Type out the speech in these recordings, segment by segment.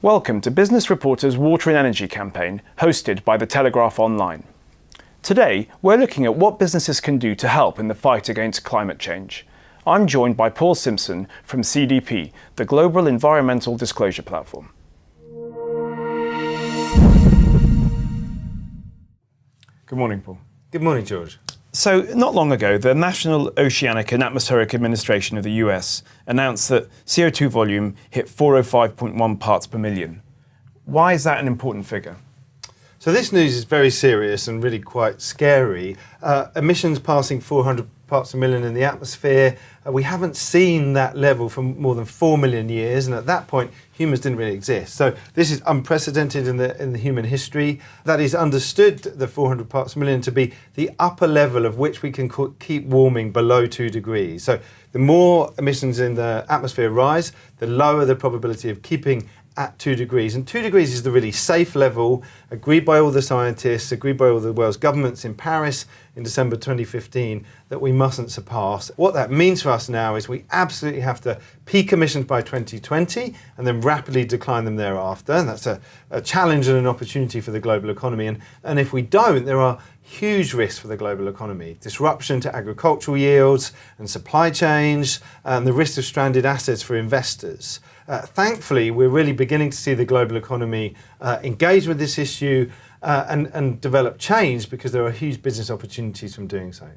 Welcome to Business Reporter's Water and Energy campaign, hosted by the Telegraph Online. Today, we're looking at what businesses can do to help in the fight against climate change. I'm joined by Paul Simpson from CDP, the Global Environmental Disclosure Platform. Good morning, Paul. Good morning, George. So, not long ago, the National Oceanic and Atmospheric Administration of the US announced that CO2 volume hit 405.1 parts per million. Why is that an important figure? So this news is very serious and really quite scary. Emissions passing 400 parts per million in the atmosphere. We haven't seen that level for more than 4 million years, and at that point, humans didn't really exist. So this is unprecedented in the human history. That is understood, the 400 parts per million, to be the upper level of which we can keep warming below 2 degrees. So the more emissions in the atmosphere rise, the lower the probability of keeping at 2 degrees. And 2 degrees is the really safe level, agreed by all the scientists, agreed by all the world's governments in Paris in December 2015, that we mustn't surpass. What that means for us now is we absolutely have to peak emissions by 2020 and then rapidly decline them thereafter. And that's a challenge and an opportunity for the global economy. And if we don't, there are huge risks for the global economy. Disruption to agricultural yields and supply chains, and the risk of stranded assets for investors. Thankfully, we're really beginning to see the global economy engage with this issue and develop change, because there are huge business opportunities from doing so.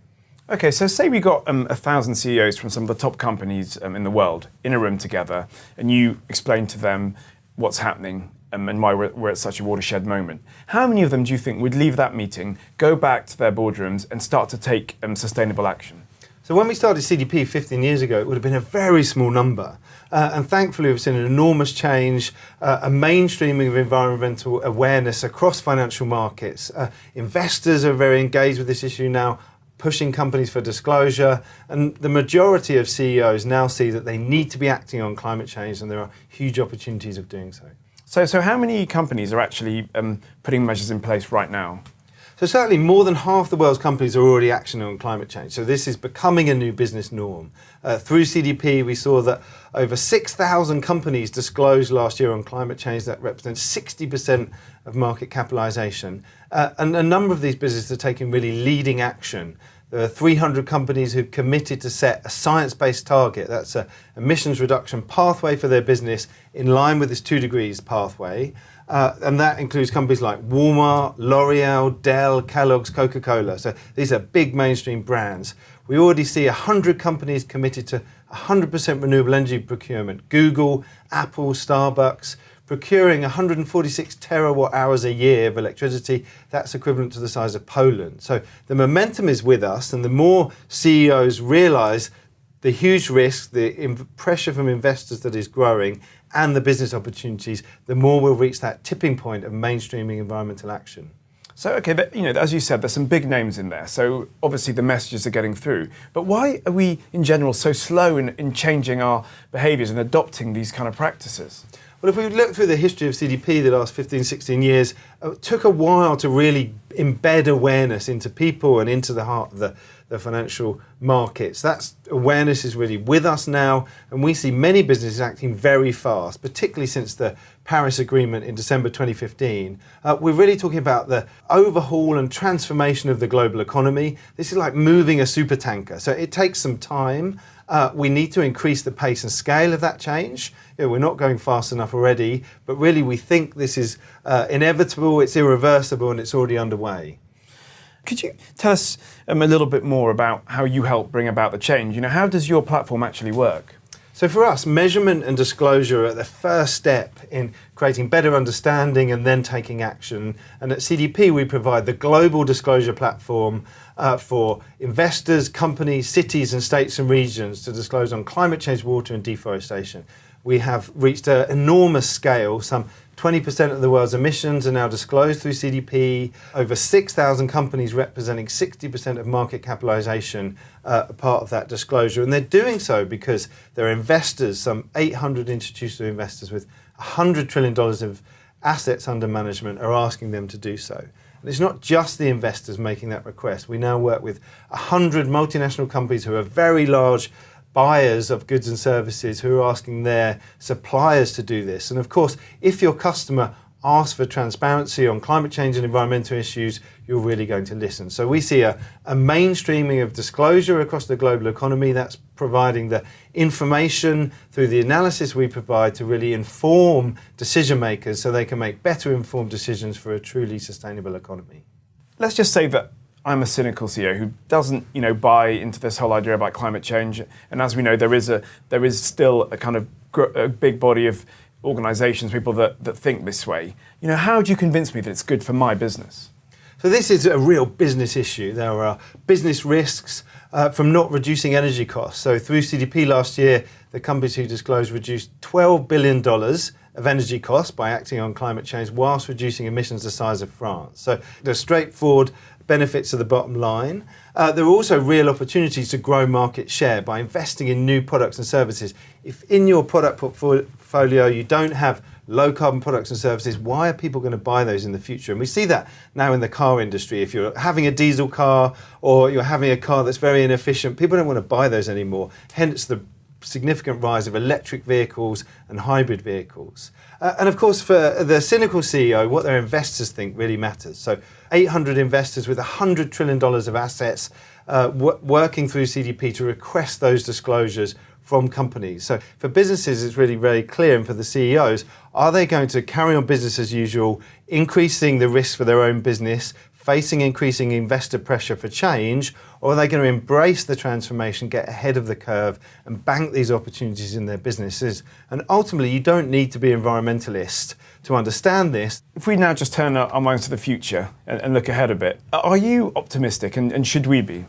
Okay, so say we got 1,000 CEOs from some of the top companies in the world in a room together, and you explain to them what's happening and why we're at such a watershed moment. How many of them do you think would leave that meeting, go back to their boardrooms and start to take sustainable action? So when we started CDP 15 years ago, it would have been a very small number. And thankfully, we've seen an enormous change, a mainstreaming of environmental awareness across financial markets. Investors are very engaged with this issue now, pushing companies for disclosure. And the majority of CEOs now see that they need to be acting on climate change, and there are huge opportunities of doing so. So how many companies are actually putting measures in place right now? So certainly more than half the world's companies are already actioning on climate change. So this is becoming a new business norm. Through CDP, we saw that over 6,000 companies disclosed last year on climate change. That represents 60% of market capitalization. And a number of these businesses are taking really leading action. There are 300 companies who've committed to set a science-based target. That's an emissions reduction pathway for their business in line with this 2 degrees pathway. And that includes companies like Walmart, L'Oreal, Dell, Kellogg's, Coca-Cola. So these are big mainstream brands. We already see 100 companies committed to 100% renewable energy procurement. Google, Apple, Starbucks, procuring 146 terawatt hours a year of electricity. That's equivalent to the size of Poland. So the momentum is with us, and the more CEOs realize the huge risk, the pressure from investors that is growing, and the business opportunities, the more we'll reach that tipping point of mainstreaming environmental action. So, okay, as you said, there's some big names in there. So obviously the messages are getting through. But why are we, in general, so slow in changing our behaviours and adopting these kind of practices? Well, if we look through the history of CDP the last 15, 16 years, it took a while to really embed awareness into people and into the heart of the financial markets. That awareness is really with us now, and we see many businesses acting very fast, particularly since the Paris Agreement in December 2015. We're really talking about the overhaul and transformation of the global economy. This is like moving a supertanker, so it takes some time. We need to increase the pace and scale of that change. We're not going fast enough already, but really we think this is inevitable, it's irreversible, and it's already underway. Could you tell us a little bit more about how you help bring about the change? How does your platform actually work? So for us, measurement and disclosure are the first step in creating better understanding and then taking action. And at CDP, we provide the global disclosure platform for investors, companies, cities and states and regions to disclose on climate change, water and deforestation. We have reached an enormous scale. Some 20% of the world's emissions are now disclosed through CDP. Over 6,000 companies representing 60% of market capitalization are part of that disclosure. And they're doing so because their investors, some 800 institutional investors with $100 trillion of assets under management, are asking them to do so. And it's not just the investors making that request. We now work with 100 multinational companies who are very large buyers of goods and services who are asking their suppliers to do this. And of course, if your customer asks for transparency on climate change and environmental issues, you're really going to listen. So we see a mainstreaming of disclosure across the global economy. That's providing the information through the analysis we provide to really inform decision makers so they can make better informed decisions for a truly sustainable economy. Let's just say that I'm a cynical CEO who doesn't, buy into this whole idea about climate change. And as we know, there is still a kind of a big body of organisations, people that think this way. How do you convince me that it's good for my business? So this is a real business issue. There are business risks from not reducing energy costs. So through CDP last year, the companies who disclosed reduced $12 billion of energy costs by acting on climate change whilst reducing emissions the size of France. So there's straightforward benefits to the bottom line. There are also real opportunities to grow market share by investing in new products and services. If in your product portfolio you don't have low carbon products and services, why are people going to buy those in the future? And we see that now in the car industry. If you're having a diesel car or you're having a car that's very inefficient, people don't want to buy those anymore. Hence the significant rise of electric vehicles and hybrid vehicles. And of course, for the cynical CEO, what their investors think really matters. So 800 investors with $100 trillion of assets working through CDP to request those disclosures from companies. So for businesses, it's really very clear, and for the CEOs, are they going to carry on business as usual, increasing the risk for their own business, facing increasing investor pressure for change, or are they going to embrace the transformation, get ahead of the curve, and bank these opportunities in their businesses? And ultimately, you don't need to be an environmentalist to understand this. If we now just turn our minds to the future and look ahead a bit, are you optimistic, and should we be?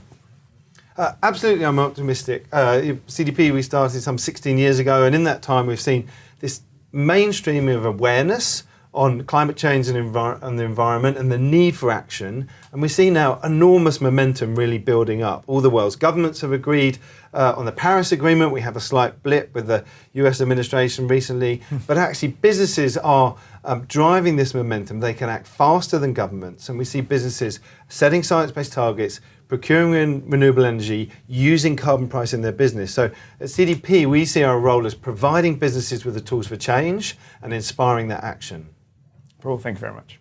Absolutely, I'm optimistic. CDP we started some 16 years ago, and in that time we've seen this mainstreaming of awareness on climate change and the environment and the need for action. And we see now enormous momentum really building up. All the world's governments have agreed on the Paris Agreement. We have a slight blip with the US administration recently, but actually businesses are driving this momentum. They can act faster than governments, and we see businesses setting science-based targets, procuring renewable energy, using carbon price in their business. So at CDP, we see our role as providing businesses with the tools for change and inspiring that action. Paul, thank you very much.